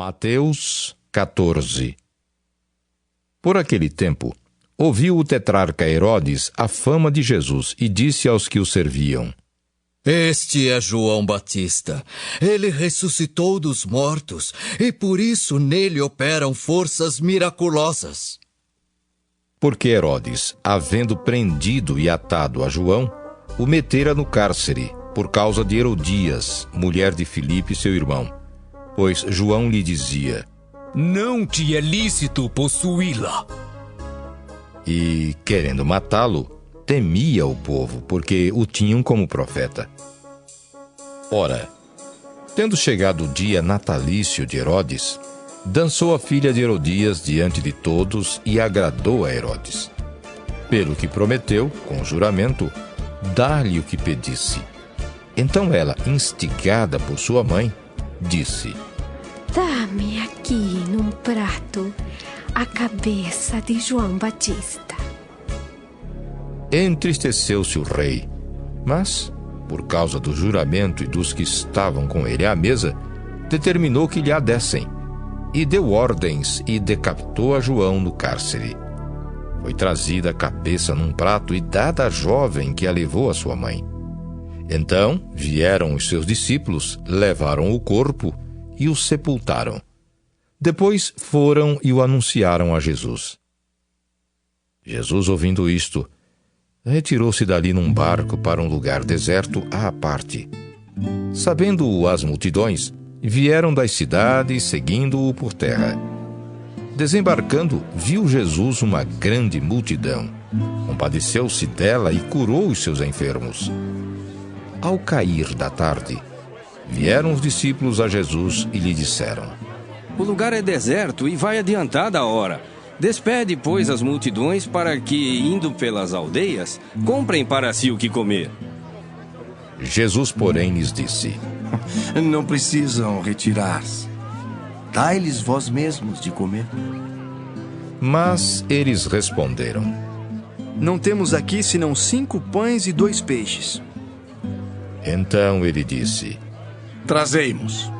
Mateus 14. Por aquele tempo, ouviu o tetrarca Herodes a fama de Jesus e disse aos que o serviam: Este é João Batista. Ele ressuscitou dos mortos e por isso nele operam forças miraculosas. Porque Herodes, havendo prendido e atado a João, o metera no cárcere, por causa de Herodias, mulher de Filipe, seu irmão. Pois João lhe dizia: Não te é lícito possuí-la. E, querendo matá-lo, temia o povo, porque o tinham como profeta. Ora, tendo chegado o dia natalício de Herodes, dançou a filha de Herodias diante de todos e agradou a Herodes. Pelo que prometeu, com juramento, dar-lhe o que pedisse. Então ela, instigada por sua mãe, disse: Dá-me aqui num prato a cabeça de João Batista. Entristeceu-se o rei, mas, por causa do juramento e dos que estavam com ele à mesa, determinou que lhe a dessem, e deu ordens e decapitou a João no cárcere. Foi trazida a cabeça num prato e dada à jovem que a levou à sua mãe. Então vieram os seus discípulos, levaram o corpo e o sepultaram. Depois foram e o anunciaram a Jesus. Jesus, ouvindo isto, retirou-se dali num barco para um lugar deserto à parte. Sabendo-o as multidões, vieram das cidades seguindo-o por terra. Desembarcando, viu Jesus uma grande multidão. Compadeceu-se dela e curou os seus enfermos. Ao cair da tarde, vieram os discípulos a Jesus e lhe disseram: O lugar é deserto e vai adiantada a hora. Despede, pois, as multidões para que, indo pelas aldeias, comprem para si o que comer. Jesus, porém, lhes disse: Não precisam retirar-se. Dai-lhes vós mesmos de comer. Mas eles responderam: Não temos aqui senão 5 pães e 2 peixes. Então ele disse: Trazei-mos.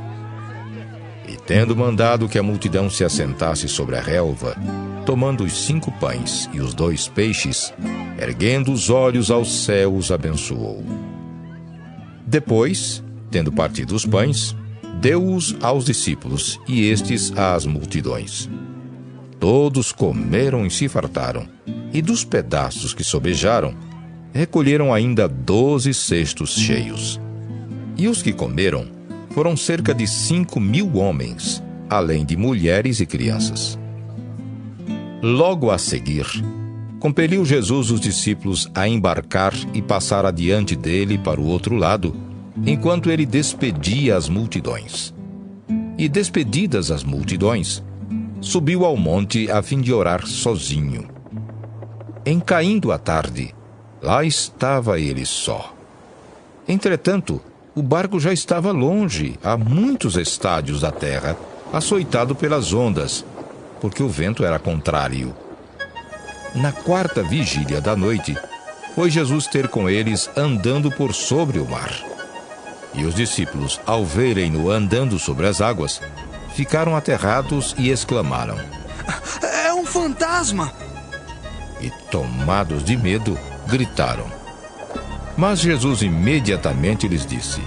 E tendo mandado que a multidão se assentasse sobre a relva, tomando os 5 pães e os 2 peixes, erguendo os olhos aos céus, abençoou. Depois, tendo partido os pães, deu-os aos discípulos e estes às multidões. Todos comeram e se fartaram, e dos pedaços que sobejaram, recolheram ainda 12 cestos cheios. E os que comeram foram cerca de 5.000 homens, além de mulheres e crianças. Logo a seguir, compeliu Jesus os discípulos a embarcar e passar adiante dele para o outro lado, enquanto ele despedia as multidões. E despedidas as multidões, subiu ao monte a fim de orar sozinho. Em caindo a tarde, lá estava ele só. Entretanto, o barco já estava longe, a muitos estádios da terra, açoitado pelas ondas, porque o vento era contrário. Na 4ª vigília da noite, foi Jesus ter com eles andando por sobre o mar. E os discípulos, ao verem-no andando sobre as águas, ficaram aterrados e exclamaram: É um fantasma! E, tomados de medo, gritaram. Mas Jesus imediatamente lhes disse: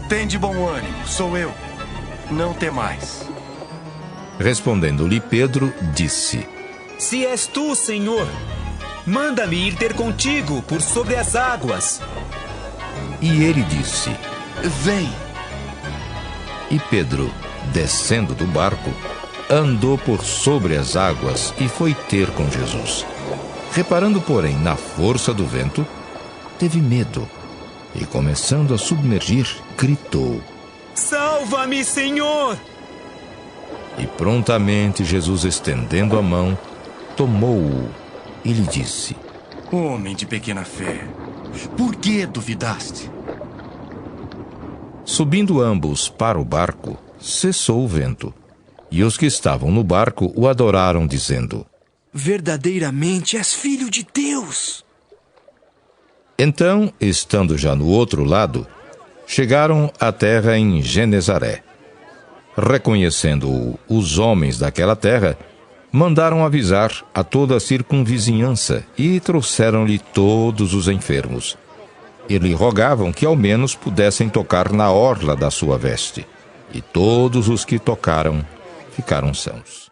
Tende bom ânimo, sou eu. Não temais. Respondendo-lhe Pedro, disse: Se és tu, Senhor, manda-me ir ter contigo por sobre as águas. E ele disse: Vem. E Pedro, descendo do barco, andou por sobre as águas e foi ter com Jesus. Reparando, porém, na força do vento, teve medo e, começando a submergir, gritou: Salva-me, Senhor! E prontamente Jesus, estendendo a mão, tomou-o e lhe disse: Homem de pequena fé, por que duvidaste? Subindo ambos para o barco, cessou o vento. E os que estavam no barco o adoraram, dizendo: Verdadeiramente és filho de Deus. Então, estando já no outro lado, chegaram à terra em Genezaré. reconhecendo-o os homens daquela terra, mandaram avisar a toda a circunvizinhança e trouxeram-lhe todos os enfermos. E lhe rogavam que ao menos pudessem tocar na orla da sua veste. E todos os que tocaram ficaram sãos.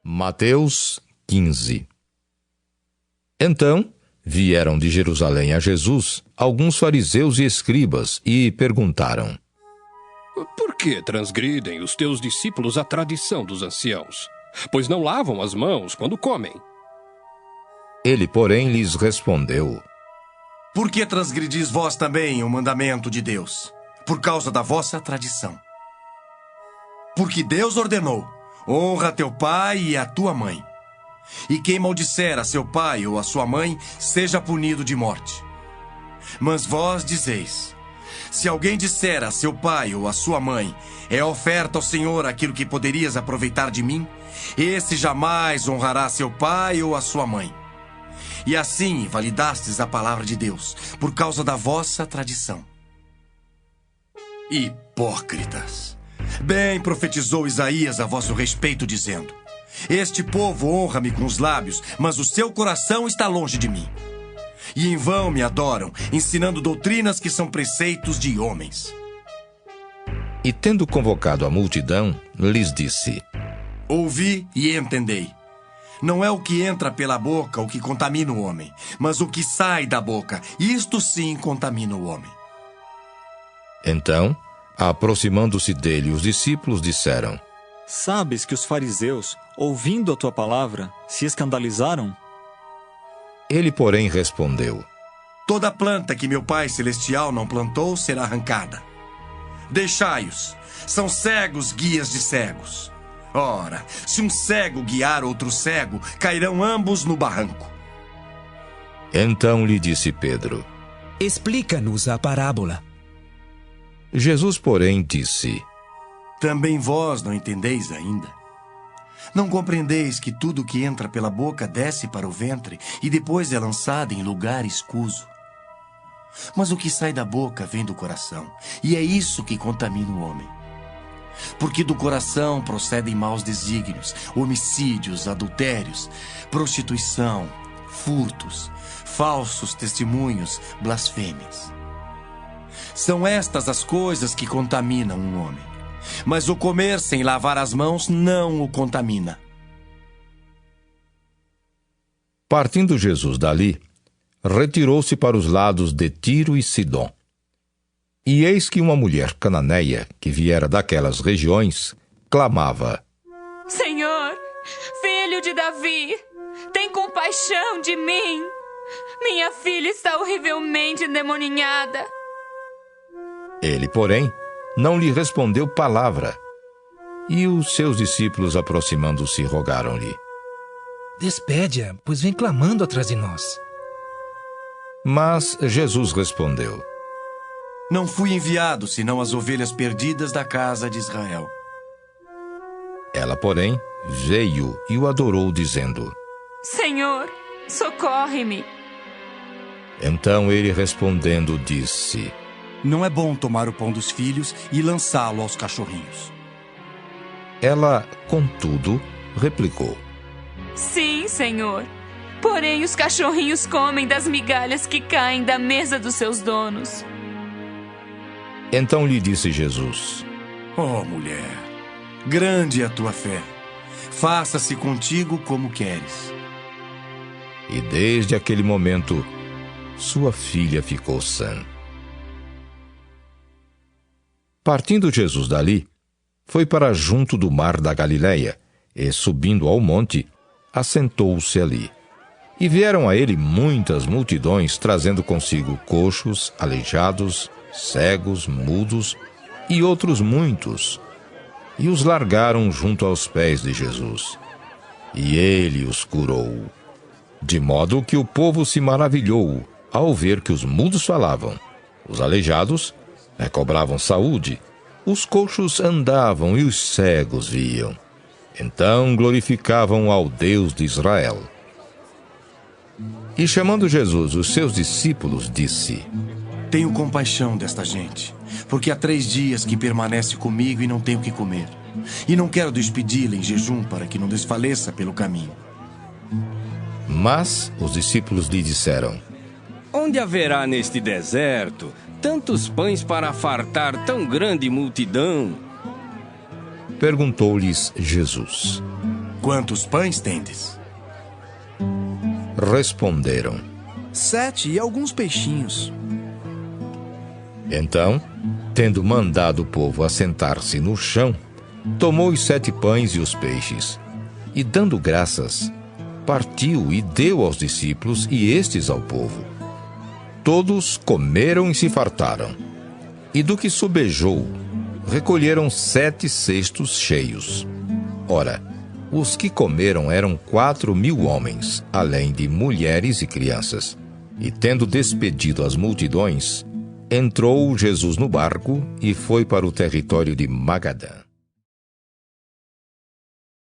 Mateus 15. Então vieram de Jerusalém a Jesus alguns fariseus e escribas e perguntaram: Por que transgridem os teus discípulos a tradição dos anciãos? Pois não lavam as mãos quando comem. Ele, porém, lhes respondeu: Por que transgredis vós também o mandamento de Deus? Por causa da vossa tradição. Porque Deus ordenou: honra teu pai e a tua mãe. E quem maldisser a seu pai ou a sua mãe, seja punido de morte. Mas vós dizeis: se alguém disser a seu pai ou a sua mãe, é oferta ao Senhor aquilo que poderias aproveitar de mim, esse jamais honrará seu pai ou a sua mãe. E assim validastes a palavra de Deus, por causa da vossa tradição. Hipócritas! Bem profetizou Isaías a vosso respeito, dizendo: este povo honra-me com os lábios, mas o seu coração está longe de mim. E em vão me adoram, ensinando doutrinas que são preceitos de homens. E tendo convocado a multidão, lhes disse: ouvi e entendei. Não é o que entra pela boca o que contamina o homem, mas o que sai da boca, isto sim contamina o homem. Então, aproximando-se dele, os discípulos disseram: Sabes que os fariseus, ouvindo a tua palavra, se escandalizaram? Ele, porém, respondeu: toda planta que meu Pai Celestial não plantou será arrancada. Deixai-os, são cegos guias de cegos. Ora, se um cego guiar outro cego, cairão ambos no barranco. Então lhe disse Pedro: explica-nos a parábola. Jesus, porém, disse: também vós não entendeis ainda? Não compreendeis que tudo que entra pela boca desce para o ventre e depois é lançado em lugar escuso? Mas o que sai da boca vem do coração, e é isso que contamina o homem. Porque do coração procedem maus desígnios, homicídios, adultérios, prostituição, furtos, falsos testemunhos, blasfêmias. São estas as coisas que contaminam um homem. Mas o comer sem lavar as mãos não o contamina. Partindo Jesus dali, retirou-se para os lados de Tiro e Sidom. E eis que uma mulher cananeia, que viera daquelas regiões, clamava: Senhor, filho de Davi, tem compaixão de mim. Minha filha está horrivelmente endemoninhada. Ele, porém, não lhe respondeu palavra. E os seus discípulos, aproximando-se, rogaram-lhe: despede-a, pois vem clamando atrás de nós. Mas Jesus respondeu: não fui enviado senão as ovelhas perdidas da casa de Israel. Ela, porém, veio e o adorou, dizendo: Senhor, socorre-me. Então ele, respondendo, disse: não é bom tomar o pão dos filhos e lançá-lo aos cachorrinhos. Ela, contudo, replicou: sim, Senhor. Porém, os cachorrinhos comem das migalhas que caem da mesa dos seus donos. Então lhe disse Jesus: oh, mulher, grande é a tua fé. Faça-se contigo como queres. E desde aquele momento, sua filha ficou sã. Partindo Jesus dali, foi para junto do mar da Galileia, e subindo ao monte, assentou-se ali. E vieram a ele muitas multidões, trazendo consigo coxos, aleijados, cegos, mudos e outros muitos. E os largaram junto aos pés de Jesus. E ele os curou. De modo que o povo se maravilhou ao ver que os mudos falavam, os aleijados recobravam saúde, os coxos andavam e os cegos viam. Então glorificavam ao Deus de Israel. E chamando Jesus os seus discípulos, disse: Tenho compaixão desta gente, porque há 3 dias que permanece comigo e não tenho o que comer. E não quero despedi-la em jejum para que não desfaleça pelo caminho. Mas os discípulos lhe disseram: Onde haverá neste deserto tantos pães para fartar tão grande multidão? Perguntou-lhes Jesus: Quantos pães tendes? Responderam: 7 e alguns peixinhos. Então, tendo mandado o povo assentar-se no chão, tomou os 7 pães e os peixes, e dando graças, partiu e deu aos discípulos e estes ao povo. Todos comeram e se fartaram, e do que sobejou, recolheram 7 cestos cheios. Ora, os que comeram eram 4.000 homens, além de mulheres e crianças. E tendo despedido as multidões, entrou Jesus no barco e foi para o território de Magadã.